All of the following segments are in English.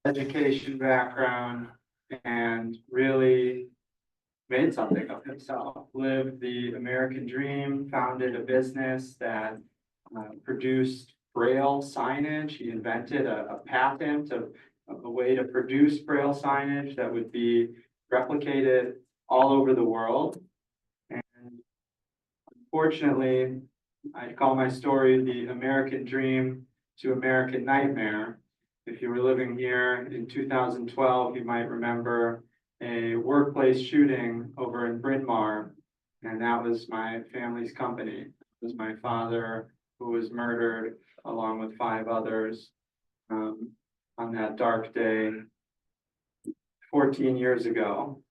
education background and really made something of himself, lived the American dream, founded a business that produced Braille signage. He invented a patent of a way to produce Braille signage that would be replicated all over the world. And unfortunately, I call my story the American dream to American nightmare. If you were living here in 2012, you might remember a workplace shooting over in Bryn Mawr, and that was my family's company. It was my father who was murdered along with 5 others on that dark day 14 years ago.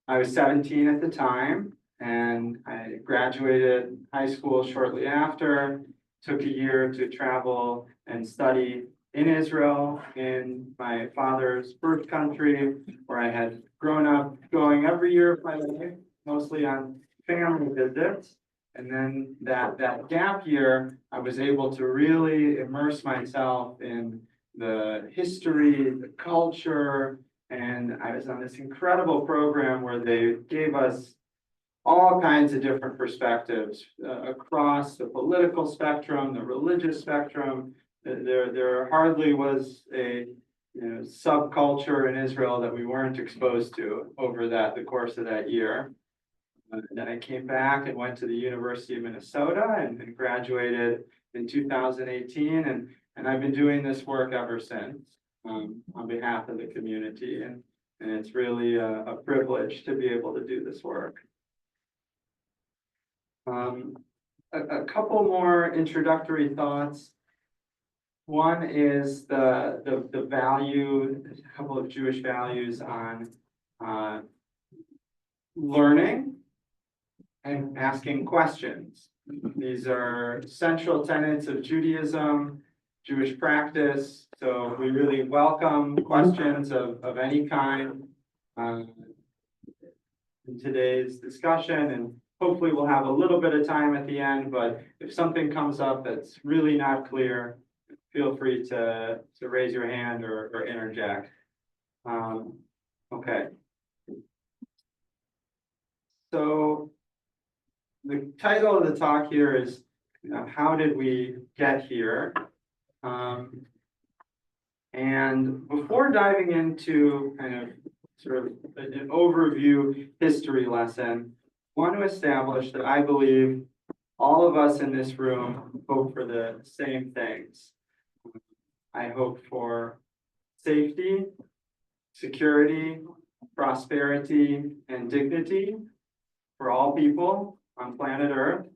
I was 17 at the time, and I graduated high school shortly after, took a year to travel and study in Israel, in my father's birth country, where I had grown up going every year of my life, mostly on family visits. And then that gap year, I was able to really immerse myself in the history, the culture, and I was on this incredible program where they gave us all kinds of different perspectives across the political spectrum, the religious spectrum. There hardly was a subculture in Israel that we weren't exposed to over the course of that year. Then I came back and went to the University of Minnesota and graduated in 2018, and I've been doing this work ever since on behalf of the community, and it's really a privilege to be able to do this work. A couple more introductory thoughts. One is the value, a couple of Jewish values on learning and asking questions. These are central tenets of Judaism, Jewish practice. So we really welcome questions of any kind in today's discussion, and hopefully we'll have a little bit of time at the end, but if something comes up that's really not clear, feel free to raise your hand or interject. Okay. So the title of the talk here is, how did we get here? And before diving into kind of sort of an overview history lesson, I want to establish that I believe all of us in this room hope for the same things. I hope for safety, security, prosperity, and dignity for all people on planet Earth.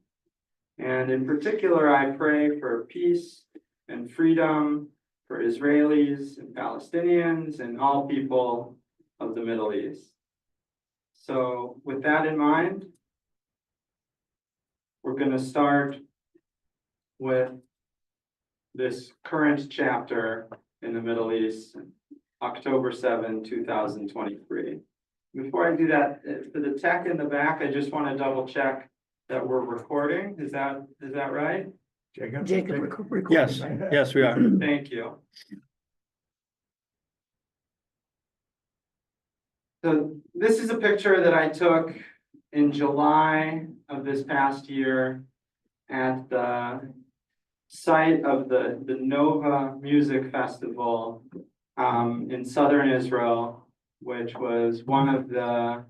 And in particular, I pray for peace and freedom for Israelis and Palestinians and all people of the Middle East. So with that in mind, we're going to start with this current chapter in the Middle East, October 7, 2023. Before I do that, for the tech in the back, I just want to double check that we're recording. Is that right? Jacob, record. Yes, we are. Thank you. So this is a picture that I took in July of this past year at the site of the Nova Music Festival in southern Israel, which was one of the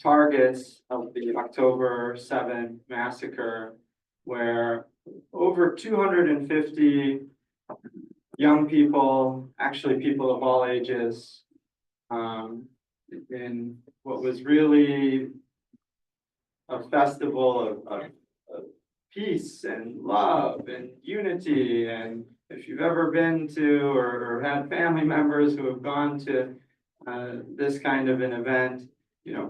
targets of the October 7 massacre, where over 250 young people, actually people of all ages, in what was really a festival of peace and love and unity. And if you've ever been to or had family members who have gone to this kind of an event,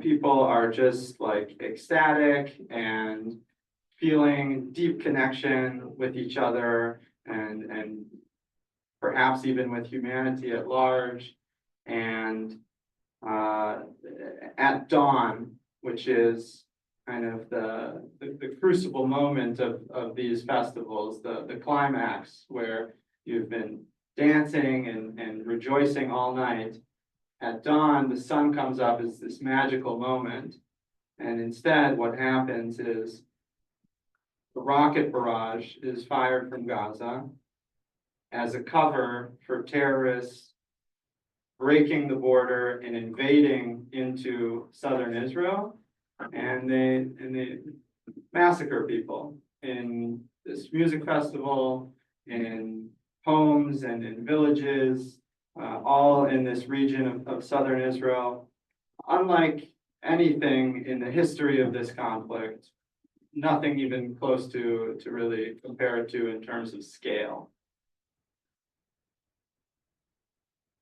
people are just like ecstatic and feeling deep connection with each other and perhaps even with humanity at large. And at dawn, which is kind of the crucible moment of these festivals, the climax where you've been dancing and rejoicing all night. At dawn, the sun comes up as this magical moment. And instead, what happens is the rocket barrage is fired from Gaza as a cover for terrorists breaking the border and invading into southern Israel. And they massacre people in this music festival, in homes and in villages, all in this region of southern Israel. Unlike anything in the history of this conflict, nothing even close to really compare it to in terms of scale.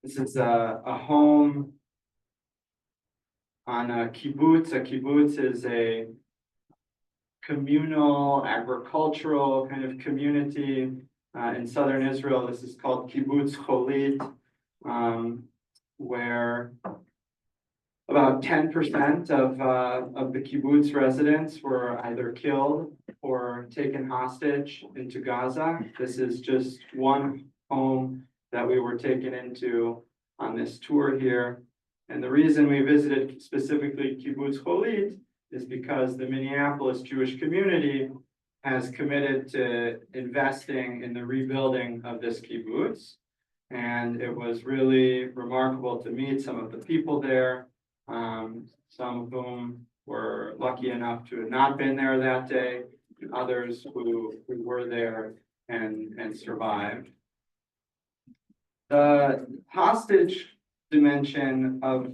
This is a home on a kibbutz. A kibbutz is a communal, agricultural kind of community in southern Israel. This is called Kibbutz Cholit, where about 10% of the kibbutz residents were either killed or taken hostage into Gaza. This is just one home that we were taken into on this tour here. And the reason we visited specifically Kibbutz Cholit is because the Minneapolis Jewish community has committed to investing in the rebuilding of this kibbutz. And it was really remarkable to meet some of the people there, some of whom were lucky enough to have not been there that day, and others who were there and survived. The hostage dimension of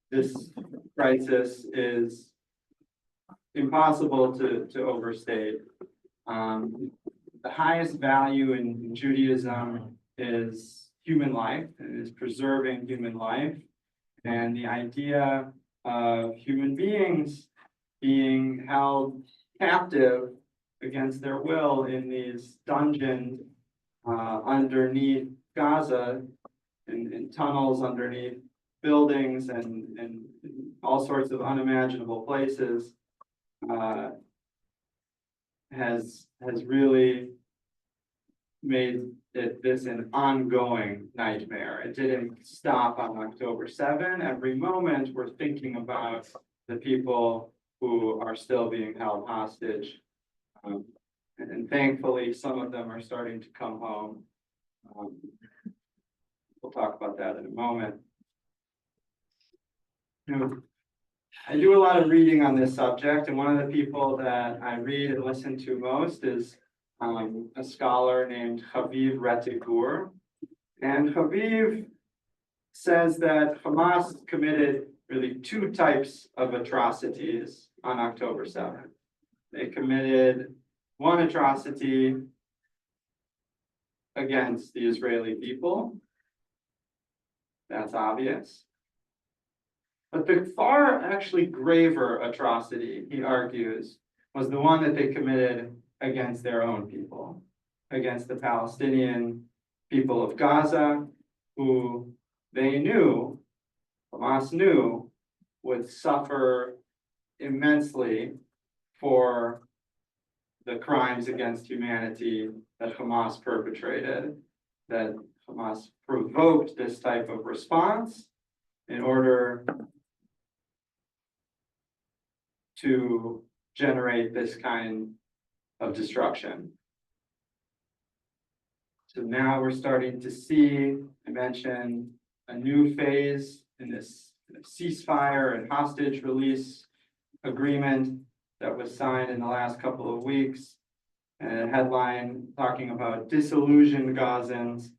this crisis is impossible to overstate. The highest value in Judaism is human life, and is preserving human life. And the idea of human beings being held captive against their will in these dungeons underneath Gaza, in tunnels underneath buildings and all sorts of unimaginable places, has really made this an ongoing nightmare. It didn't stop on October 7. Every moment we're thinking about the people who are still being held hostage. And thankfully, some of them are starting to come home. We'll talk about that in a moment. I do a lot of reading on this subject, and one of the people that I read and listen to most is a scholar named Haviv Rettig Gur. And Haviv says that Hamas committed really two types of atrocities on October 7th. They committed one atrocity against the Israeli people. That's obvious. But the far actually graver atrocity, he argues, was the one that they committed against their own people, against the Palestinian people of Gaza, who they knew, Hamas knew, would suffer immensely for the crimes against humanity that Hamas perpetrated, that Hamas provoked this type of response in order to generate this kind of destruction. So now we're starting to see, I mentioned, a new phase in this ceasefire and hostage release agreement that was signed in the last couple of weeks. And a headline talking about disillusioned Gazans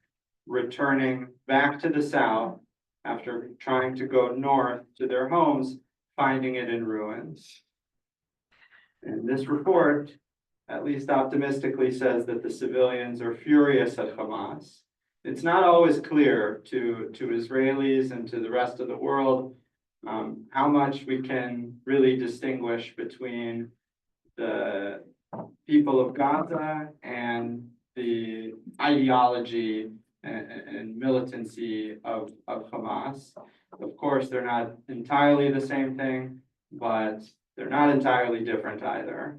returning back to the south after trying to go north to their homes, finding it in ruins. And this report, at least optimistically, says that the civilians are furious at Hamas. It's not always clear to Israelis and to the rest of the world how much we can really distinguish between the people of Gaza and the ideology and militancy of Hamas. Of course, they're not entirely the same thing, but they're not entirely different either.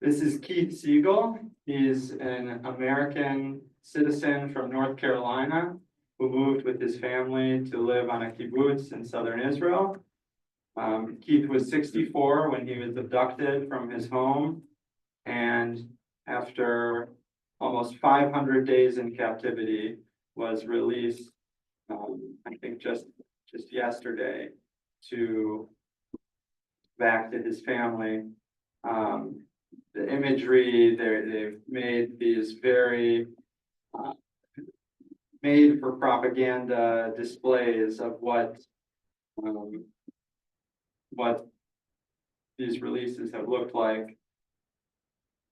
This is Keith Siegel. He's an American citizen from North Carolina who moved with his family to live on a kibbutz in southern Israel. Keith was 64 when he was abducted from his home, and after almost 500 days in captivity, was released, I think just yesterday, back to his family. The imagery, they've made these very made for propaganda displays of what these releases have looked like.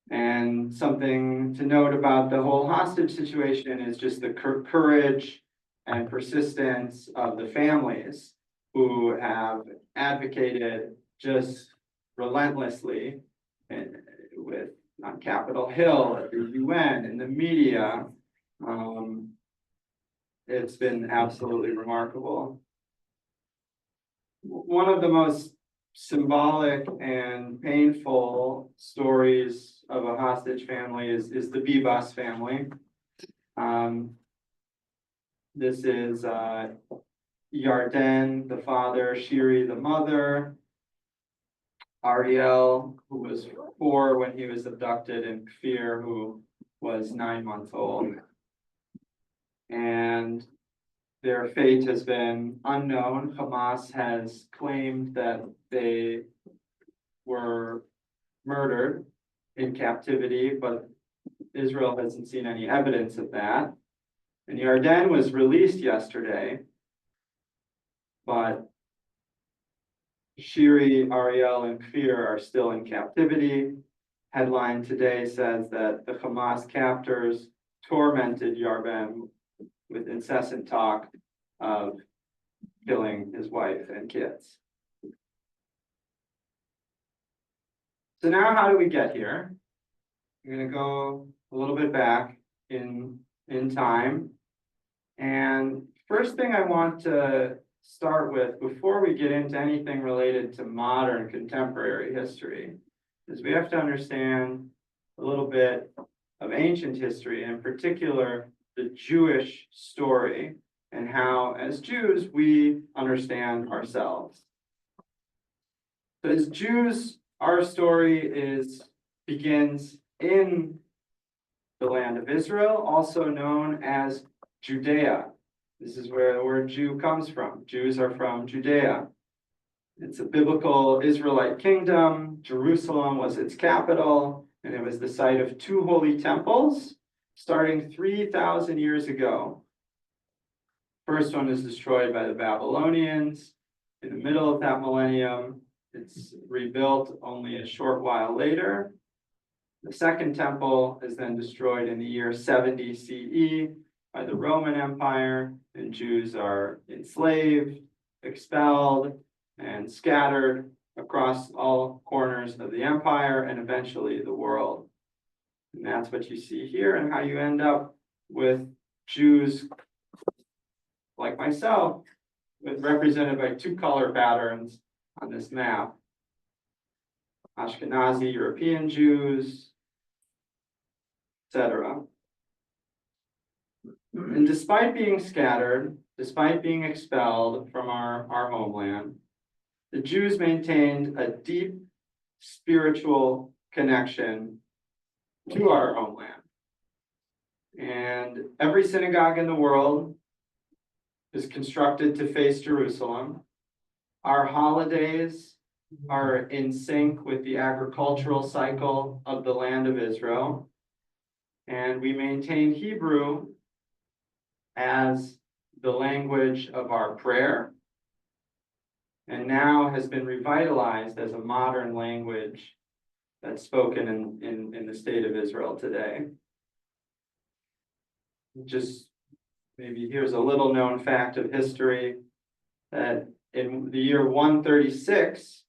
And something to note about the whole hostage situation is just the courage and persistence of the families who have advocated just relentlessly on Capitol Hill, at the UN, in the media. It's been absolutely remarkable. One of the most symbolic and painful stories of a hostage family is the Bibas family. This is Yarden, the father, Shiri, the mother, Ariel, who was 4 when he was abducted, and Kfir, who was 9 months old. And their fate has been unknown. Hamas has claimed that they were murdered in captivity, but Israel hasn't seen any evidence of that. And Yarden was released yesterday, but Shiri, Ariel, and Kfir are still in captivity. Headline today says that the Hamas captors tormented Yarden with incessant talk of killing his wife and kids. So now how do we get here? I'm going to go a little bit back in time. And first thing I want to start with, before we get into anything related to modern contemporary history, is we have to understand a little bit of ancient history, and in particular, the Jewish story, and how, as Jews, we understand ourselves. So as Jews, our story begins in the land of Israel, also known as Judea. This is where the word Jew comes from. Jews are from Judea. It's a biblical Israelite kingdom. Jerusalem was its capital, and it was the site of 2 holy temples starting 3,000 years ago. First one is destroyed by the Babylonians in the middle of that millennium. It's rebuilt only a short while later. The second temple is then destroyed in the year 70 CE by the Roman Empire, and Jews are enslaved, expelled, and scattered across all corners of the empire and eventually the world. And that's what you see here, and how you end up with Jews like myself, represented by 2 color patterns on this map. Ashkenazi European Jews, etc. And despite being scattered, despite being expelled from our homeland, the Jews maintained a deep spiritual connection to our homeland. And every synagogue in the world is constructed to face Jerusalem. Our holidays are in sync with the agricultural cycle of the land of Israel. And we maintain Hebrew as the language of our prayer, and now has been revitalized as a modern language that's spoken in the state of Israel today. Just maybe here's a little known fact of history, that in the year 136,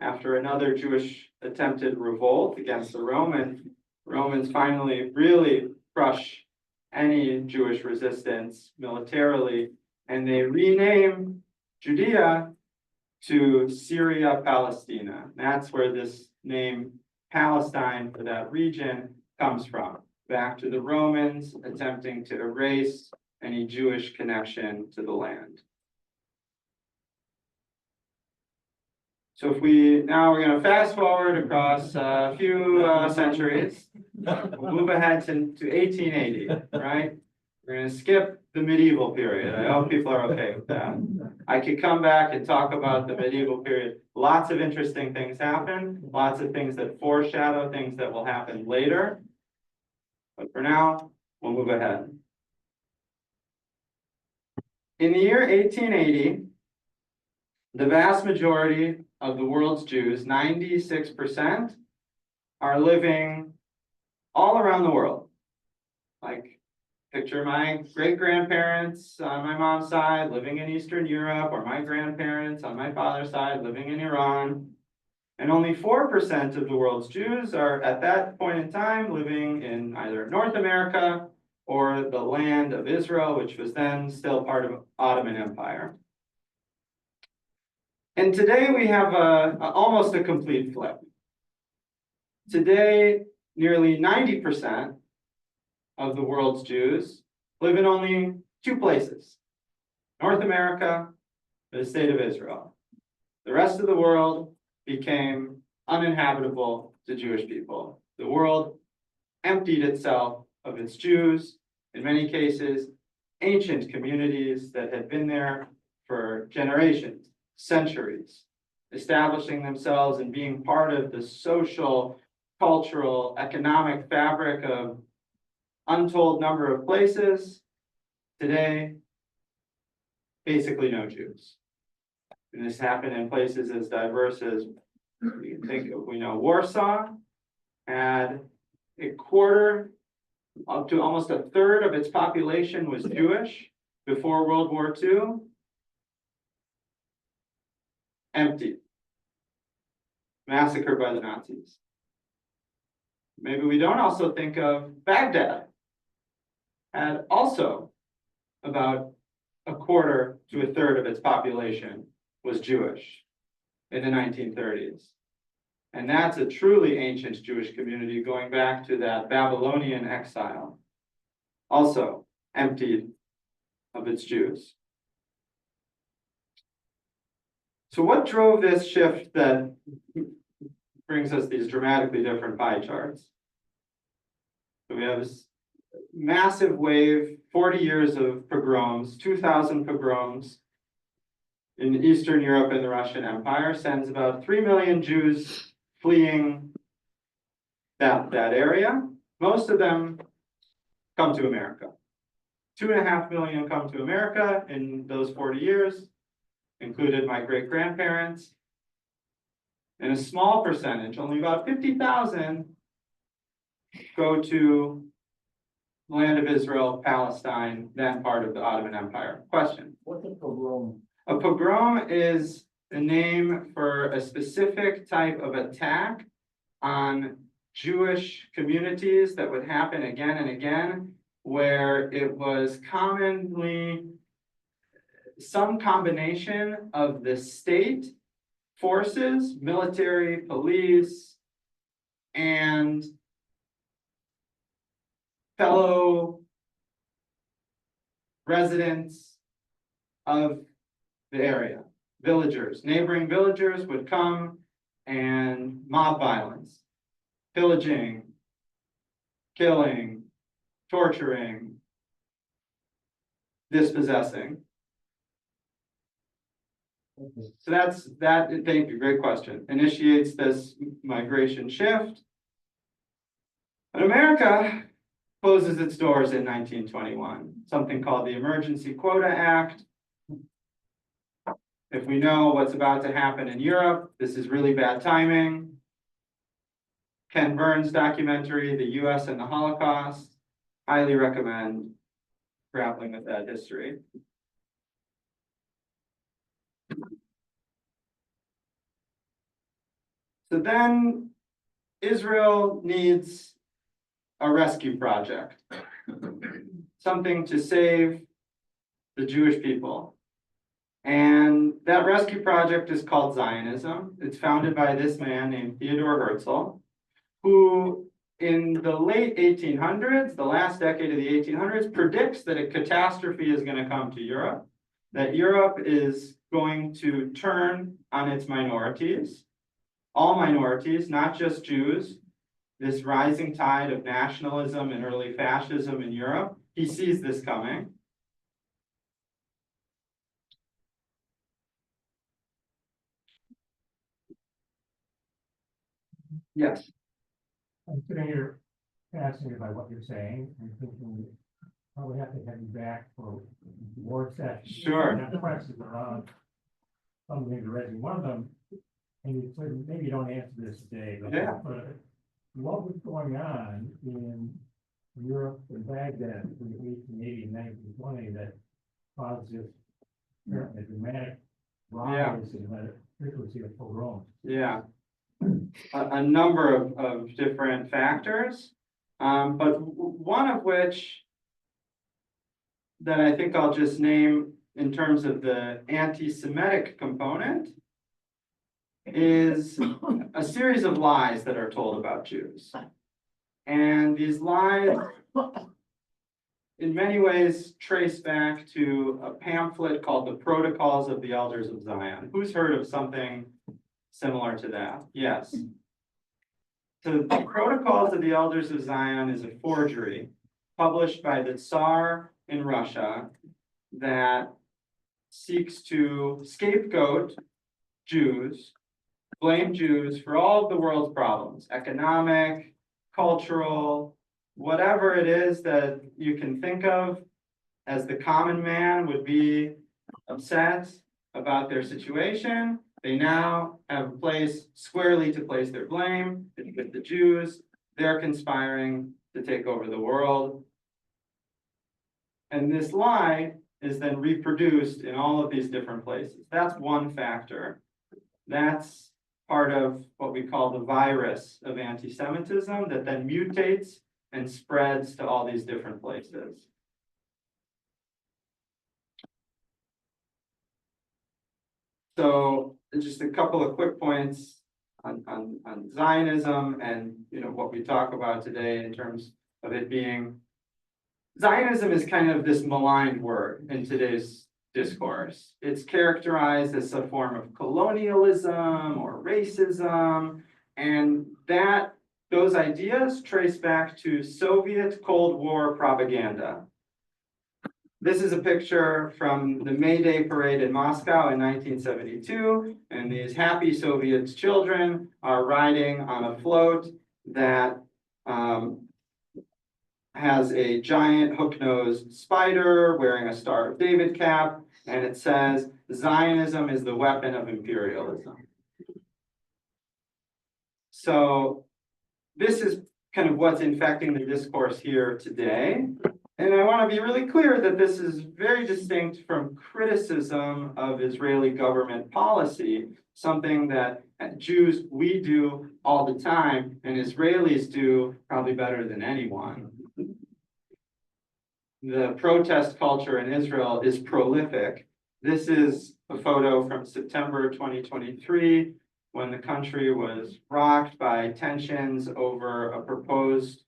after another Jewish attempted revolt against the Romans finally really crush any Jewish resistance militarily, and they rename Judea to Syria Palestina. That's where this name Palestine, for that region, comes from. Back to the Romans attempting to erase any Jewish connection to the land. So if now we're going to fast forward across a few centuries. We'll move ahead to 1880, right? We're going to skip the medieval period. I hope people are okay with that. I could come back and talk about the medieval period. Lots of interesting things happen, lots of things that foreshadow things that will happen later. But for now, we'll move ahead. In the year 1880, the vast majority of the world's Jews, 96%, are living all around the world. Like, picture my great-grandparents on my mom's side living in Eastern Europe, or my grandparents on my father's side living in Iran. And only 4% of the world's Jews are, at that point in time, living in either North America or the land of Israel, which was then still part of Ottoman Empire. And today we have almost a complete flip. Today, nearly 90% of the world's Jews live in only two places: North America, the state of Israel. The rest of the world became uninhabitable to Jewish people. The world emptied itself of its Jews, in many cases, ancient communities that had been there for generations, centuries, establishing themselves and being part of the social, cultural, economic fabric of untold number of places. Today, basically no Jews. And this happened in places as diverse as, you can think of, we know Warsaw had a quarter up to almost a third of its population was Jewish before World War II. Empty. Massacred by the Nazis. Maybe we don't also think of Baghdad. Had also about a quarter to a third of its population was Jewish in the 1930s. And that's a truly ancient Jewish community going back to that Babylonian exile. Also emptied of its Jews. So what drove this shift that brings us these dramatically different pie charts? So we have this massive wave, 40 years of pogroms, 2,000 pogroms in Eastern Europe and the Russian Empire, sends about 3 million Jews fleeing that area. Most of them come to America. 2.5 million come to America in those 40 years, included my great-grandparents. And a small percentage, only about 50,000, go to the land of Israel, Palestine, then part of the Ottoman Empire. Question? What's a pogrom? A pogrom is the name for a specific type of attack on Jewish communities that would happen again and again, where it was commonly some combination of the state forces, military, police, and fellow residents of the area. Villagers, neighboring villagers would come, and mob violence, pillaging, killing, torturing, dispossessing. So that's that. Thank you. Great question. Initiates this migration shift. But America closes its doors in 1921. Something called the Emergency Quota Act. If we know what's about to happen in Europe, this is really bad timing. Ken Burns' documentary, The U.S. and the Holocaust, highly recommend grappling with that history. So then Israel needs a rescue project, something to save the Jewish people. And that rescue project is called Zionism. It's founded by this man named Theodor Herzl. who in the late 1800s, the last decade of the 1800s, predicts that a catastrophe is going to come to Europe, that Europe is going to turn on its minorities, all minorities, not just Jews, this rising tide of nationalism and early fascism in Europe. He sees this coming. Yes. I'm sitting here fascinated by what you're saying and thinking we probably have to have you back for more sessions. Sure. And have questions around some things raising. One of them, and you said maybe you don't answer this today, but Yeah. What was going on in Europe and Baghdad in 1880 and 1920 that caused this a dramatic rise in the frequency of pogroms? Yeah. A number of different factors, but one of which that I think I'll just name in terms of the anti-Semitic component is a series of lies that are told about Jews. And these lies, in many ways, trace back to a pamphlet called the Protocols of the Elders of Zion. Who's heard of something similar to that? Yes. So the Protocols of the Elders of Zion is a forgery published by the Tsar in Russia that seeks to scapegoat Jews, blame Jews for all of the world's problems, economic, cultural, whatever it is that you can think of as the common man would be upset about their situation. They now have a place squarely to place their blame. It's with the Jews. They're conspiring to take over the world. And this lie is then reproduced in all of these different places. That's one factor. That's part of what we call the virus of anti-Semitism that then mutates and spreads to all these different places. So just a couple of quick points on Zionism and what we talk about today in terms of it being, Zionism is kind of this maligned word in today's discourse. It's characterized as a form of colonialism or racism, and those ideas trace back to Soviet Cold War propaganda. This is a picture from the May Day parade in Moscow in 1972, and these happy Soviet children are riding on a float that has a giant hook-nosed spider wearing a Star of David cap, and it says, "Zionism is the weapon of imperialism." So this is kind of what's infecting the discourse here today. And I want to be really clear that this is very distinct from criticism of Israeli government policy, something that Jews, we do all the time, and Israelis do probably better than anyone. The protest culture in Israel is prolific. This is a photo from September 2023, when the country was rocked by tensions over a proposed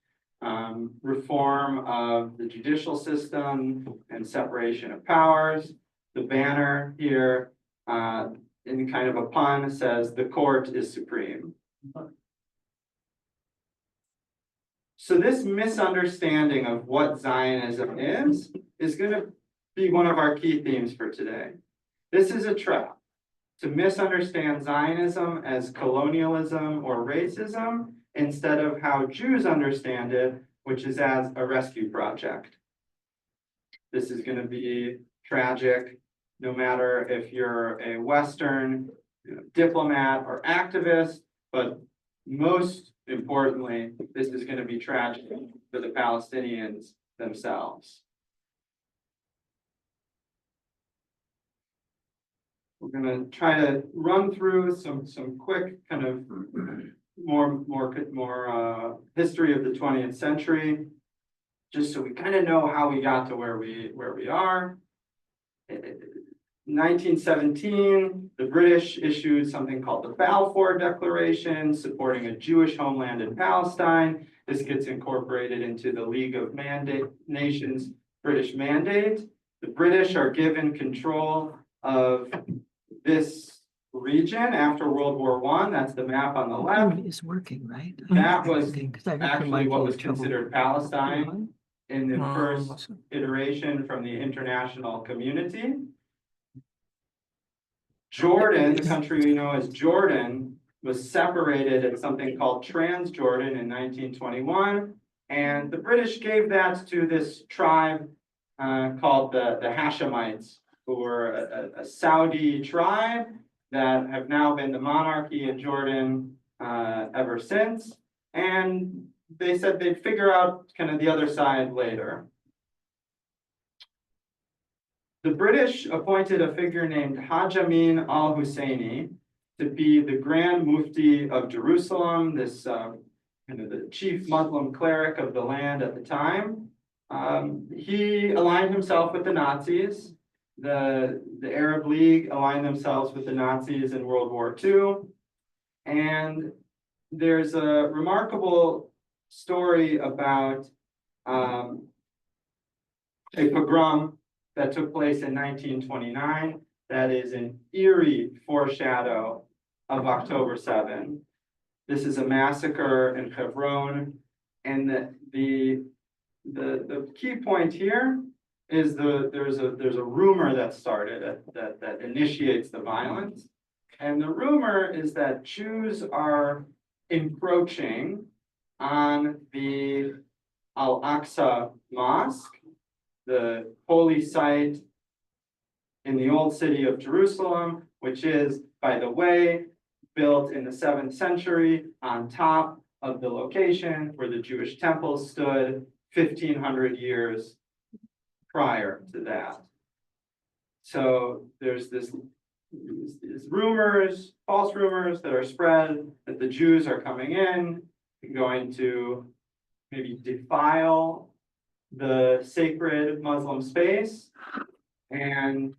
reform of the judicial system and separation of powers. The banner here, in kind of a pun, says, "The court is supreme." So this misunderstanding of what Zionism is going to be one of our key themes for today. This is a trap to misunderstand Zionism as colonialism or racism instead of how Jews understand it, which is as a rescue project. This is going to be tragic, no matter if you're a Western diplomat or activist, but most importantly, this is going to be tragic for the Palestinians themselves. We're going to try to run through some quick kind of more history of the 20th century, just so we kind of know how we got to where we are. 1917, the British issued something called the Balfour Declaration, supporting a Jewish homeland in Palestine. This gets incorporated into the League of Nations British Mandate. The British are given control of this region after World War I. That's the map on the left. It's working, right? That was Okay, 'cause I got actually what was trouble. considered Palestine in the Oh, first iteration from the international community. Jordan, the country we know as Jordan, was separated at something called Transjordan in 1921. And the British gave that to this tribe called the Hashemites, who were a Saudi tribe that have now been the monarchy in Jordan ever since. And they said they'd figure out kind of the other side later. The British appointed a figure named Haj Amin al-Husseini to be the Grand Mufti of Jerusalem, this kind of the chief Muslim cleric of the land at the time. He aligned himself with the Nazis. The Arab League aligned themselves with the Nazis in World War II. And there's a remarkable story about a pogrom that took place in 1929 that is an eerie foreshadow of October 7. This is a massacre in Hebron, and the key point here is there's a rumor that started that initiates the violence, and the rumor is that Jews are encroaching on the Al-Aqsa Mosque, the holy site in the old city of Jerusalem, which is, by the way, built in the 7th century on top of the location where the Jewish temples stood 1,500 years prior to that. So there's these rumors, false rumors that are spread that the Jews are coming in, going to maybe defile the sacred Muslim space, and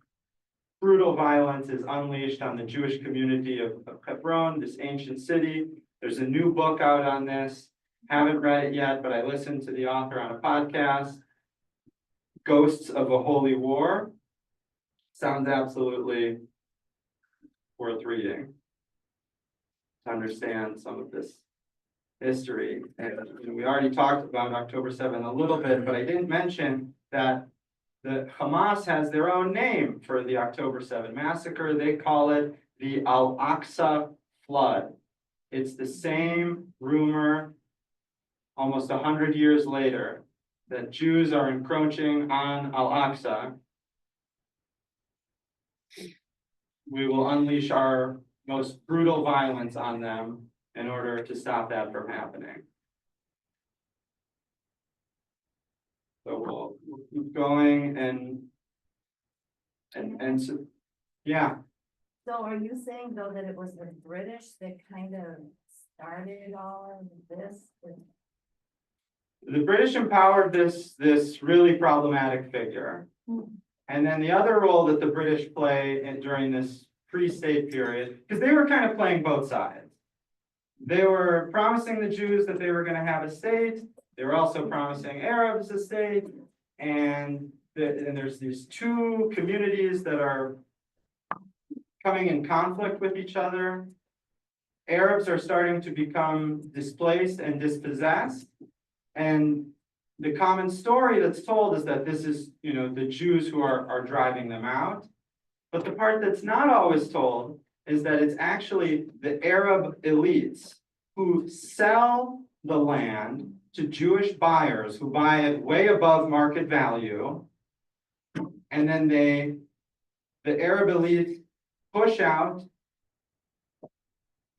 brutal violence is unleashed on the Jewish community of Hebron, this ancient city. There's a new book out on this. Haven't read it yet, but I listened to the author on a podcast. Ghosts of a Holy War. Sounds absolutely worth reading to understand some of this history. And we already talked about October 7th a little bit, but I didn't mention that the Hamas has their own name for the October 7th massacre. They call it the Al-Aqsa Flood. It's the same rumor almost 100 years later that Jews are encroaching on Al-Aqsa. We will unleash our most brutal violence on them in order to stop that from happening. So we'll keep going and so, yeah. So are you saying though that it was the British that kind of started all of this? The British empowered this really problematic figure. And then the other role that the British play during this pre-state period, because they were kind of playing both sides. They were promising the Jews that they were going to have a state. They were also promising Arabs a state. And there's these two communities that are coming in conflict with each other. Arabs are starting to become displaced and dispossessed. And the common story that's told is that this is, the Jews who are driving them out. But the part that's not always told is that it's actually the Arab elites who sell the land to Jewish buyers who buy it way above market value. And then the Arab elites push out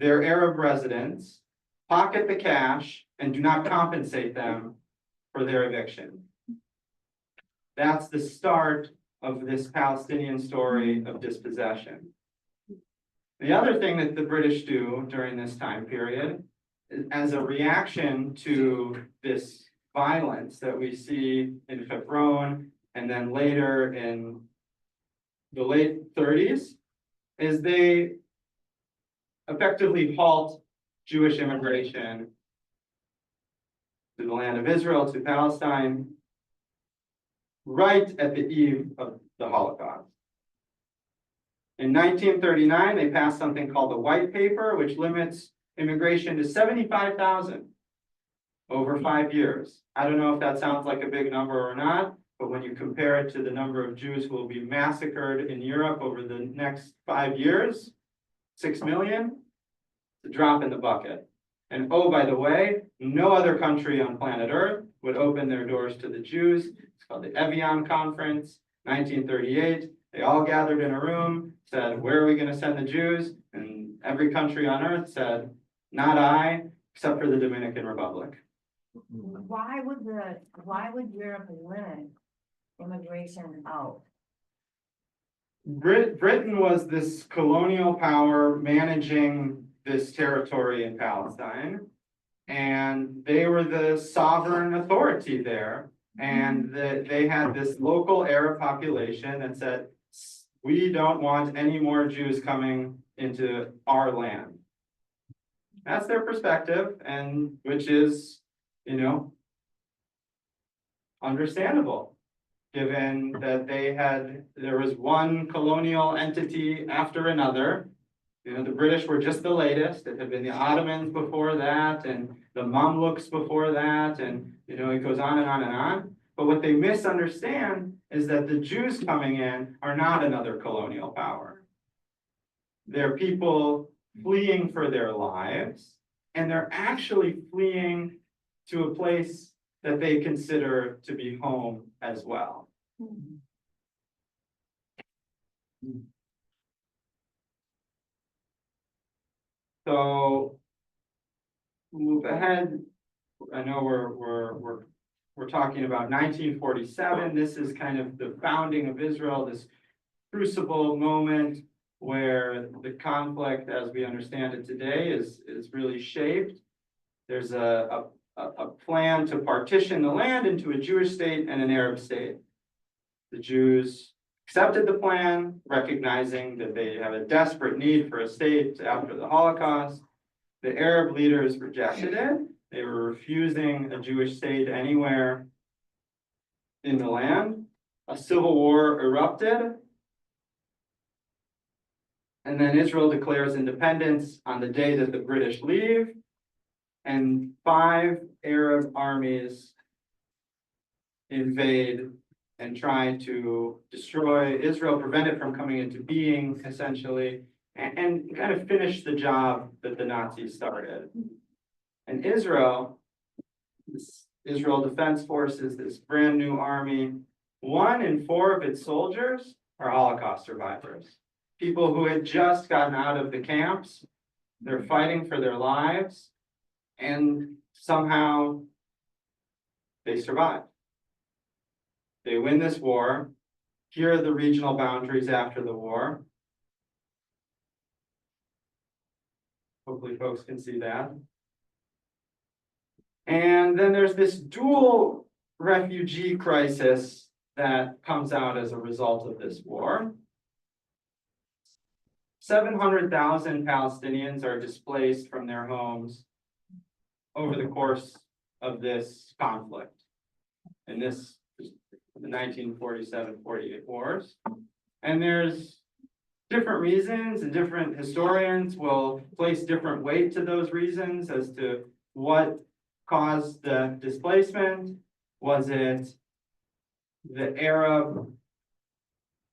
their Arab residents, pocket the cash, and do not compensate them for their eviction. That's the start of this Palestinian story of dispossession. The other thing that the British do during this time period, as a reaction to this violence that we see in Hebron, and then later in the late 30s, is they effectively halt Jewish immigration to the land of Israel, to Palestine, right at the eve of the Holocaust. In 1939, they passed something called the White Paper, which limits immigration to 75,000 over 5 years. I don't know if that sounds like a big number or not, but when you compare it to the number of Jews who will be massacred in Europe over the next 5 years, 6 million, it's a drop in the bucket. And oh, by the way, no other country on planet Earth would open their doors to the Jews. It's called the Evian Conference, 1938. They all gathered in a room, said, where are we going to send the Jews? And every country on Earth said, not I, except for the Dominican Republic. Why would Europe limit immigration out? Britain was this colonial power managing this territory in Palestine, and they were the sovereign authority there. And they had this local Arab population that said, we don't want any more Jews coming into our land. That's their perspective, and which is, understandable, given that there was one colonial entity after another. The British were just the latest. It had been the Ottomans before that, and the Mamluks before that, and it goes on and on and on. But what they misunderstand is that the Jews coming in are not another colonial power. They're people fleeing for their lives, and they're actually fleeing to a place that they consider to be home as well. So move ahead. I know we're talking about 1947. This is kind of the founding of Israel, this crucible moment where the conflict, as we understand it today, is really shaped. There's a plan to partition the land into a Jewish state and an Arab state. The Jews accepted the plan, recognizing that they have a desperate need for a state after the Holocaust. The Arab leaders rejected it. They were refusing a Jewish state anywhere in the land. A civil war erupted. And then Israel declares independence on the day that the British leave. And 5 Arab armies invade and try to destroy Israel, prevent it from coming into being, essentially, and kind of finish the job that the Nazis started. And Israel, this Israel Defense Forces, this brand new army, 1 in 4 of its soldiers are Holocaust survivors. People who had just gotten out of the camps, they're fighting for their lives, and somehow they survive. They win this war. Here are the regional boundaries after the war. Hopefully folks can see that. And then there's this dual refugee crisis that comes out as a result of this war. 700,000 Palestinians are displaced from their homes over the course of this conflict. And this is the 1947-48 wars. And there's different reasons, and different historians will place different weight to those reasons as to what caused the displacement. Was it the Arab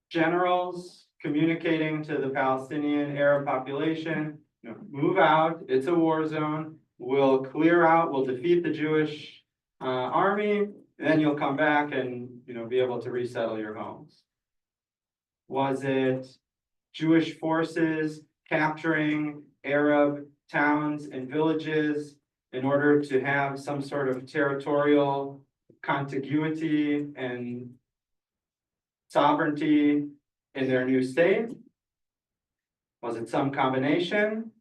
generals communicating to the Palestinian Arab population, move out, it's a war zone, we'll clear out, we'll defeat the Jewish army, then you'll come back and be able to resettle your homes? Was it Jewish forces capturing Arab towns and villages in order to have some sort of territorial contiguity and sovereignty in their new state? Was it some combination?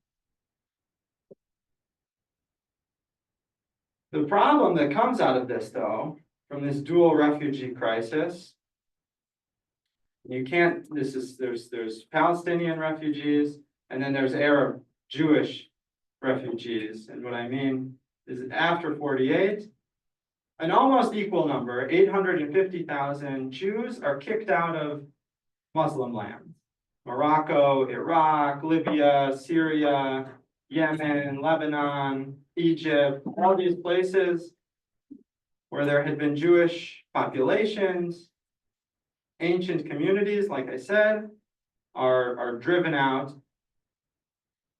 The problem that comes out of this, though, from this dual refugee crisis, You can't, there's Palestinian refugees, and then there's Arab Jewish refugees. And what I mean is after 48, an almost equal number, 850,000 Jews are kicked out of Muslim lands. Morocco, Iraq, Libya, Syria, Yemen, Lebanon, Egypt, all these places where there had been Jewish populations, ancient communities, like I said, are driven out.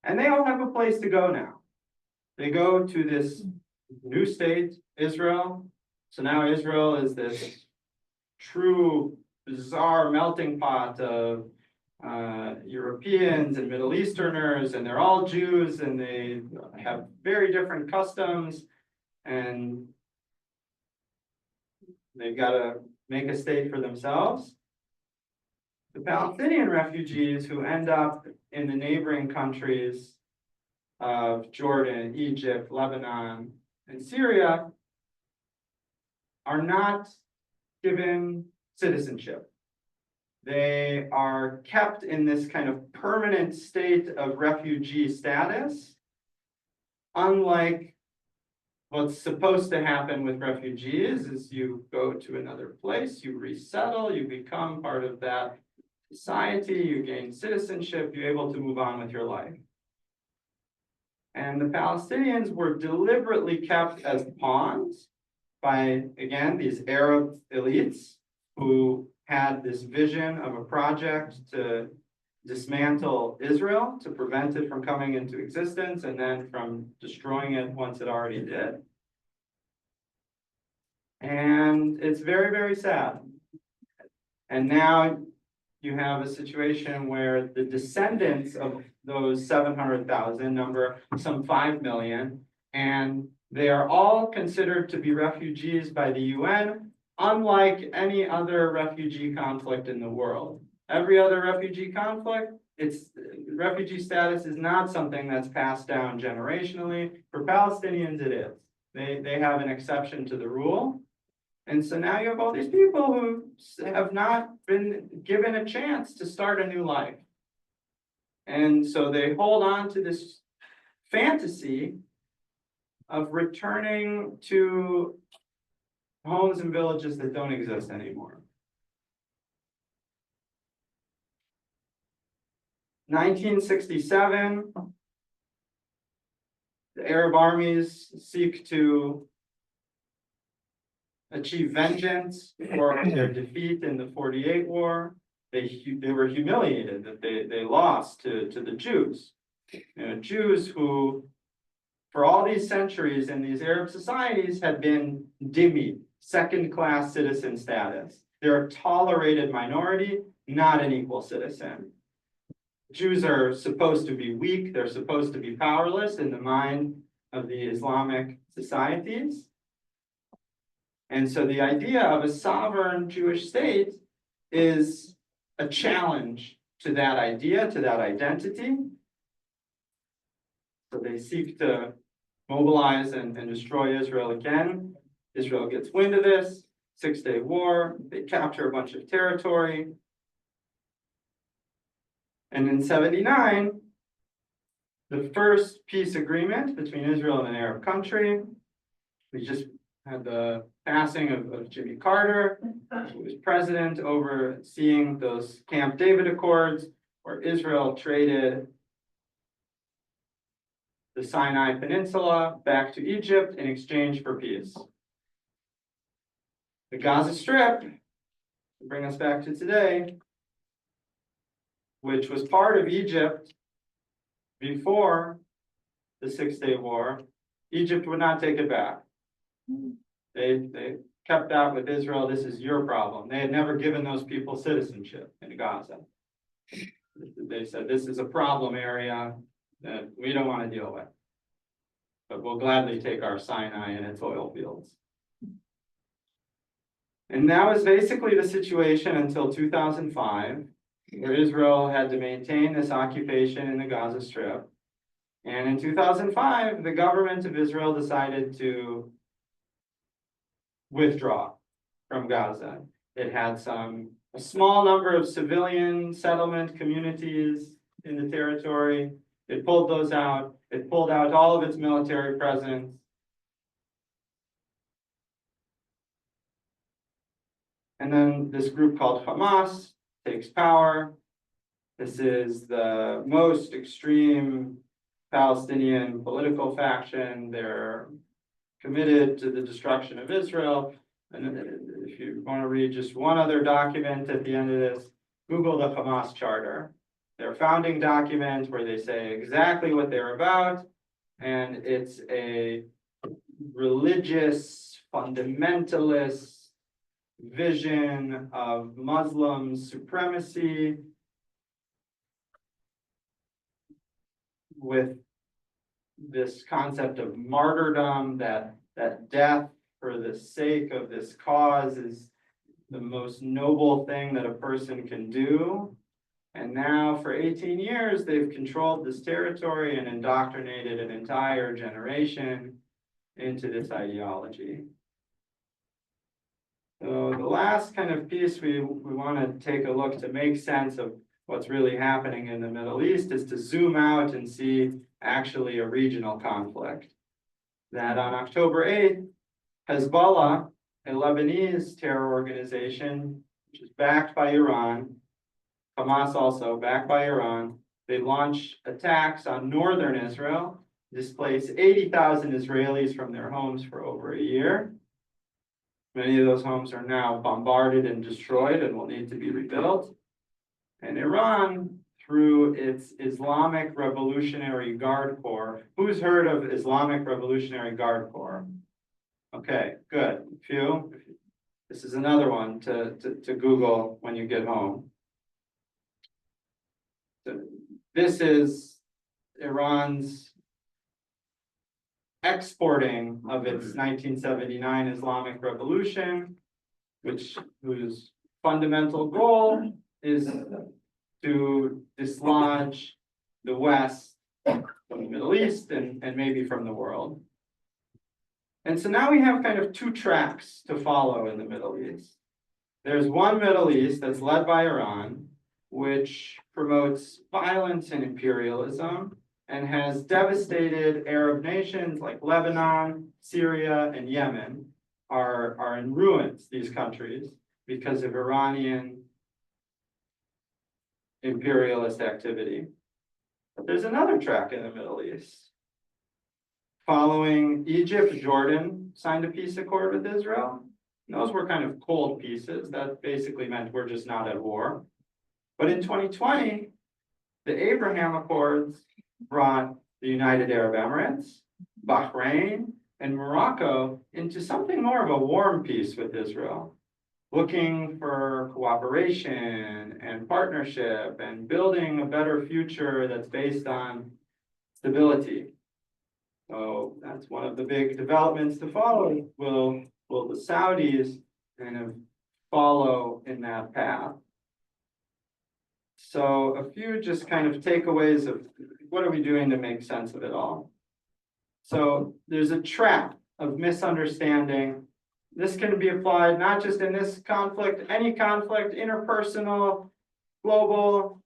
And they all have a place to go now. They go to this new state, Israel. So now Israel is this true, bizarre melting pot of Europeans and Middle Easterners, and they're all Jews, and they have very different customs, and they've got to make a state for themselves. The Palestinian refugees who end up in the neighboring countries of Jordan, Egypt, Lebanon, and Syria are not given citizenship. They are kept in this kind of permanent state of refugee status, unlike what's supposed to happen with refugees is you go to another place, you resettle, you become part of that society, you gain citizenship, you're able to move on with your life. And the Palestinians were deliberately kept as pawns by, again, these Arab elites who had this vision of a project to dismantle Israel, to prevent it from coming into existence, and then from destroying it once it already did. And it's very, very sad. And now you have a situation where the descendants of those 700,000 number some 5 million, and they are all considered to be refugees by the UN, unlike any other refugee conflict in the world. Every other refugee conflict, refugee status is not something that's passed down generationally. For Palestinians, it is. They have an exception to the rule. And so now you have all these people who have not been given a chance to start a new life. And so they hold on to this fantasy of returning to homes and villages that don't exist anymore. 1967, the Arab armies seek to achieve vengeance for their defeat in the 48 war. They were humiliated that they lost to the Jews. Jews who, for all these centuries in these Arab societies, had been dhimmi, second-class citizen status. They're a tolerated minority, not an equal citizen. Jews are supposed to be weak, they're supposed to be powerless in the mind of the Islamic societies. And so the idea of a sovereign Jewish state is a challenge to that idea, to that identity. So they seek to mobilize and destroy Israel again. Israel gets wind of this, 6-day war, they capture a bunch of territory. And in 79, the first peace agreement between Israel and an Arab country, we just had the passing of Jimmy Carter, who was president, overseeing those Camp David Accords, where Israel traded the Sinai Peninsula back to Egypt in exchange for peace. The Gaza Strip, to bring us back to today, which was part of Egypt before the 6-day war, Egypt would not take it back. They kept that with Israel. This is your problem. They had never given those people citizenship in Gaza. They said, this is a problem area that we don't want to deal with, but we'll gladly take our Sinai and its oil fields. And that was basically the situation until 2005, where Israel had to maintain this occupation in the Gaza Strip. And in 2005, the government of Israel decided to withdraw from Gaza. It had a small number of civilian settlement communities in the territory. It pulled those out. It pulled out all of its military presence. And then this group called Hamas takes power. This is the most extreme Palestinian political faction. They're committed to the destruction of Israel. And if you want to read just one other document at the end of this, Google the Hamas Charter. Their founding document where they say exactly what they're about. And it's a religious, fundamentalist vision of Muslim supremacy with this concept of martyrdom, that death for the sake of this cause is the most noble thing that a person can do. And now for 18 years, they've controlled this territory and indoctrinated an entire generation into this ideology. So the last kind of piece we want to take a look to make sense of what's really happening in the Middle East is to zoom out and see actually a regional conflict. That on October 8th, Hezbollah, a Lebanese terror organization, which is backed by Iran, Hamas also backed by Iran, they launched attacks on northern Israel, displaced 80,000 Israelis from their homes for over a year. Many of those homes are now bombarded and destroyed and will need to be rebuilt. And Iran, through its Islamic Revolutionary Guard Corps, who's heard of Islamic Revolutionary Guard Corps? Okay, good. Few. This is another one to Google when you get home. So this is Iran's exporting of its 1979 Islamic Revolution, whose fundamental goal is to dislodge the West from the Middle East and maybe from the world. And so now we have kind of two tracks to follow in the Middle East. There's one Middle East that's led by Iran, which promotes violence and imperialism and has devastated Arab nations like Lebanon, Syria, and Yemen are in ruins, these countries, because of Iranian imperialist activity. But there's another track in the Middle East. Following Egypt, Jordan signed a peace accord with Israel. And those were kind of cold pieces. That basically meant we're just not at war. But in 2020, the Abraham Accords brought the United Arab Emirates, Bahrain, and Morocco into something more of a warm peace with Israel, looking for cooperation and partnership and building a better future that's based on stability. So that's one of the big developments to follow. Will the Saudis kind of follow in that path? So a few just kind of takeaways of what are we doing to make sense of it all? So there's a trap of misunderstanding. This can be applied not just in this conflict, any conflict, interpersonal, global.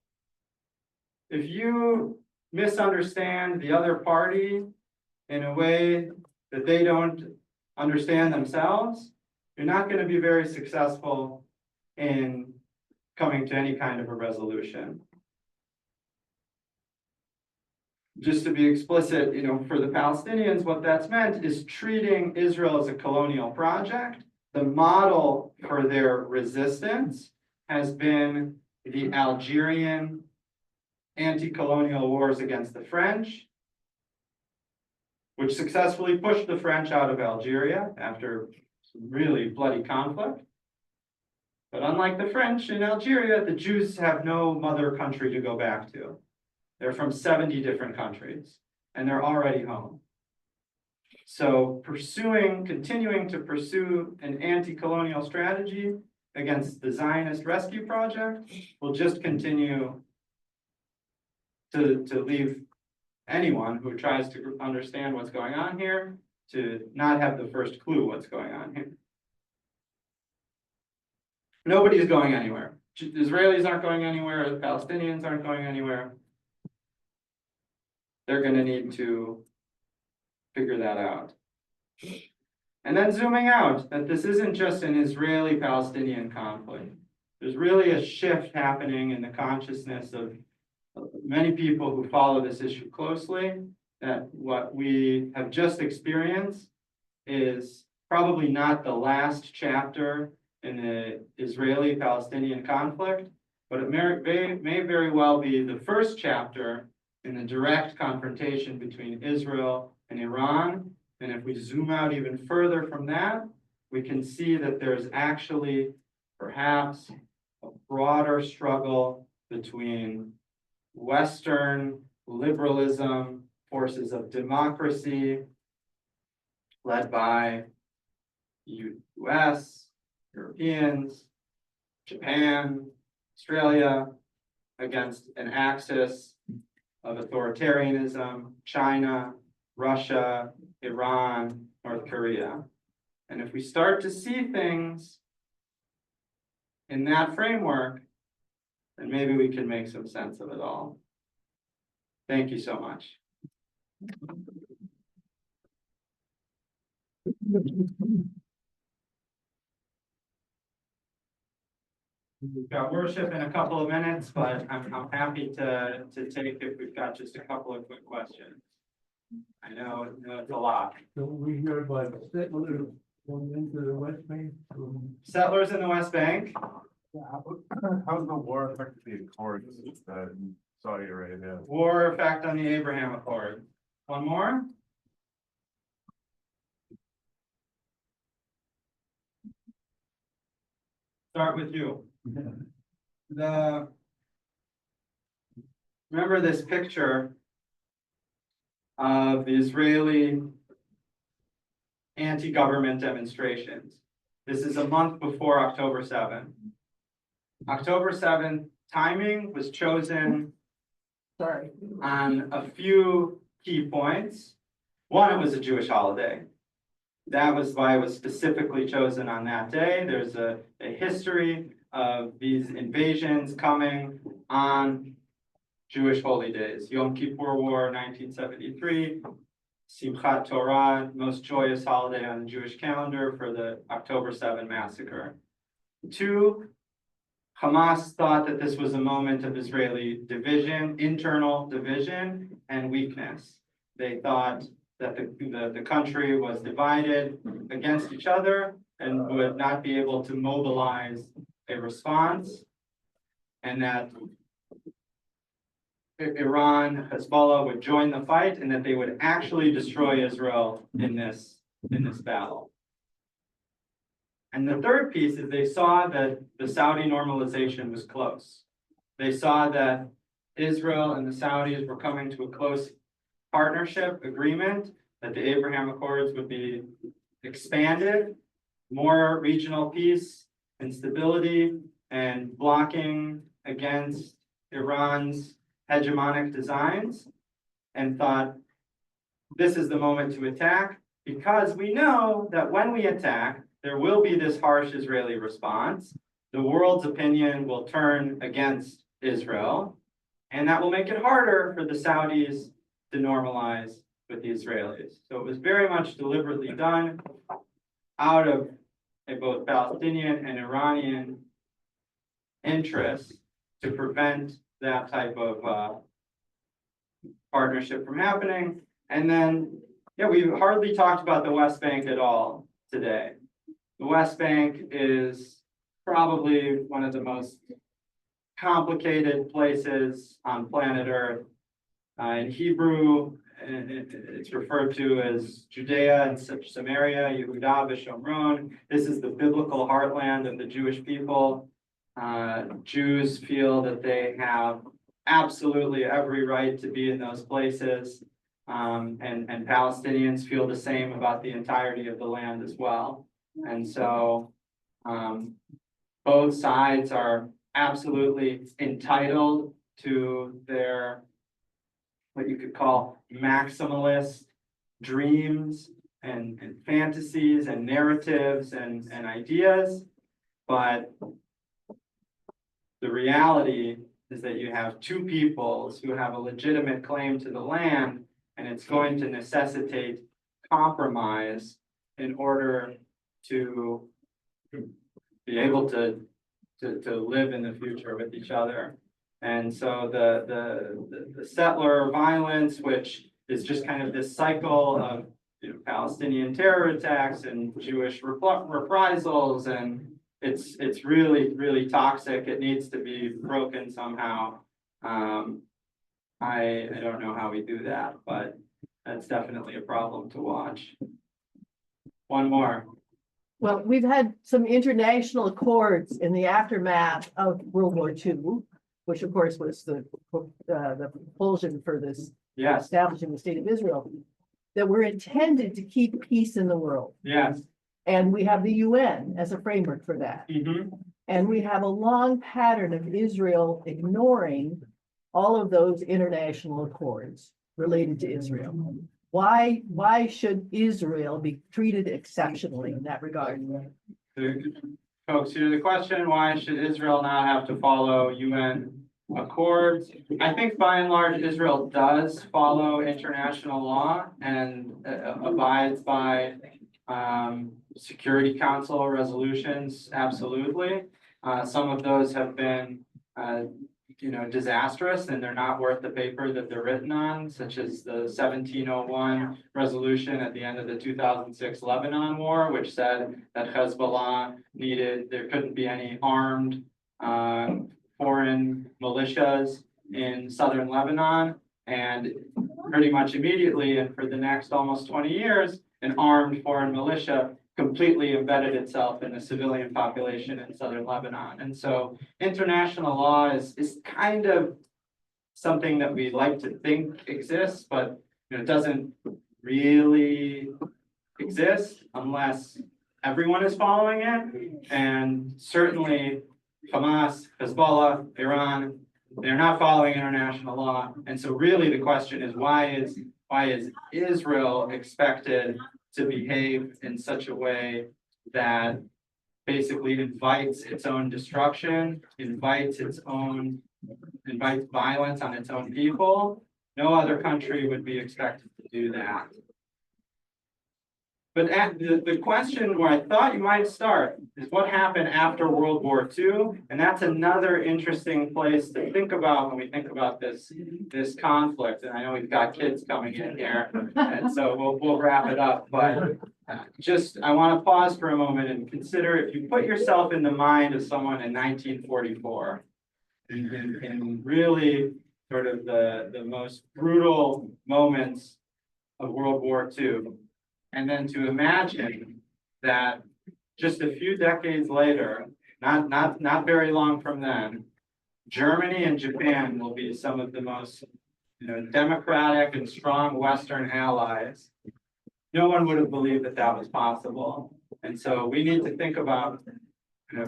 If you misunderstand the other party in a way that they don't understand themselves, you're not going to be very successful in coming to any kind of a resolution. Just to be explicit, for the Palestinians, what that's meant is treating Israel as a colonial project. The model for their resistance has been the Algerian anti-colonial wars against the French, which successfully pushed the French out of Algeria after some really bloody conflict. But unlike the French in Algeria, the Jews have no mother country to go back to. They're from 70 different countries, and they're already home. So continuing to pursue an anti-colonial strategy against the Zionist rescue project will just continue to leave anyone who tries to understand what's going on here to not have the first clue what's going on here. Nobody's going anywhere. Israelis aren't going anywhere, the Palestinians aren't going anywhere. They're gonna need to figure that out. And then zooming out, that this isn't just an Israeli-Palestinian conflict. There's really a shift happening in the consciousness of many people who follow this issue closely, that what we have just experienced is probably not the last chapter in the Israeli-Palestinian conflict, but it may very well be the first chapter in the direct confrontation between Israel and Iran. And if we zoom out even further from that, we can see that there's actually perhaps a broader struggle between Western liberalism, forces of democracy, led by US, Europeans, Japan, Australia, against an axis of authoritarianism, China, Russia, Iran, North Korea. And if we start to see things in that framework, then maybe we can make some sense of it all. Thank you so much. We've got worship in a couple of minutes, but I'm happy to take if we've got just a couple of quick questions. I know it's a lot. So we hear about settlers going into the West Bank. Settlers in the West Bank. How's the war affected the Accords in Saudi Arabia? War effect on the Abraham Accord. One more? Start with you. Remember this picture of the Israeli anti-government demonstrations. This is a month before October 7th. October 7th, timing was chosen on a few key points. One, it was a Jewish holiday. That was why it was specifically chosen on that day. There's a history of these invasions coming on Jewish holy days. Yom Kippur War, 1973. Simchat Torah, most joyous holiday on the Jewish calendar for the October 7 massacre. Two, Hamas thought that this was a moment of Israeli division, internal division, and weakness. They thought that the country was divided against each other and would not be able to mobilize a response, and that Iran, Hezbollah would join the fight, and that they would actually destroy Israel in this battle. And the third piece is they saw that the Saudi normalization was close. They saw that Israel and the Saudis were coming to a close partnership agreement, that the Abraham Accords would be expanded, more regional peace and stability, and blocking against Iran's hegemonic designs, and thought this is the moment to attack, because we know that when we attack, there will be this harsh Israeli response. The world's opinion will turn against Israel, and that will make it harder for the Saudis to normalize with the Israelis. So it was very much deliberately done out of both Palestinian and Iranian interests to prevent that type of partnership from happening. And then, we've hardly talked about the West Bank at all today. The West Bank is probably one of the most complicated places on planet Earth. In Hebrew, it's referred to as Judea and Samaria, Yehuda v'Shomron. This is the biblical heartland of the Jewish people. Jews feel that they have absolutely every right to be in those places, and Palestinians feel the same about the entirety of the land as well. And so both sides are absolutely entitled to their, what you could call, maximalist dreams and fantasies and narratives and ideas. But the reality is that you have two peoples who have a legitimate claim to the land, and it's going to necessitate compromise in order to be able to live in the future with each other. And so the settler violence, which is just kind of this cycle of Palestinian terror attacks and Jewish reprisals, and it's really, really toxic. It needs to be broken somehow. I don't know how we do that, but that's definitely a problem to watch. One more. Well, we've had some international accords in the aftermath of World War II, which of course was the propulsion for this Yes, establishing the state of Israel, that were intended to keep peace in the world. yes. And we have the UN as a framework for that. Mhm. And we have a long pattern of Israel ignoring all of those international accords related to Israel. Why should Israel be treated exceptionally in that regard? Folks, here's the question: why should Israel not have to follow UN accords? I think by and large, Israel does follow international law and abides by Security Council resolutions, absolutely. Some of those have been, disastrous, and they're not worth the paper that they're written on, such as the 1701 resolution at the end of the 2006 Lebanon war, which said that Hezbollah there couldn't be any armed foreign militias in southern Lebanon. And pretty much immediately, and for the next almost 20 years, an armed foreign militia completely embedded itself in the civilian population in southern Lebanon. And so international law is kind of something that we like to think exists, but it doesn't really exist unless everyone is following it. And certainly Hamas, Hezbollah, Iran, they're not following international law. And so really the question is, why is Israel expected to behave in such a way that basically invites its own destruction, invites violence on its own people? No other country would be expected to do that. But the question where I thought you might start is what happened after World War II, and that's another interesting place to think about when we think about this conflict. And I know we've got kids coming in here, and so we'll wrap it up. But I want to pause for a moment and consider, if you put yourself in the mind of someone in 1944, in really sort of the most brutal moments of World War II. And then to imagine that just a few decades later, not very long from then, Germany and Japan will be some of the most democratic and strong Western allies. No one would have believed that was possible. And so we need to think about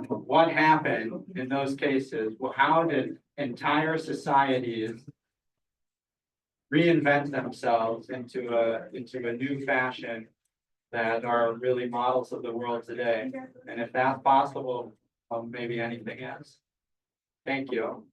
what happened in those cases. Well, how did entire societies reinvent themselves into a new fashion that are really models of the world today? And if that's possible, maybe anything is. Thank you.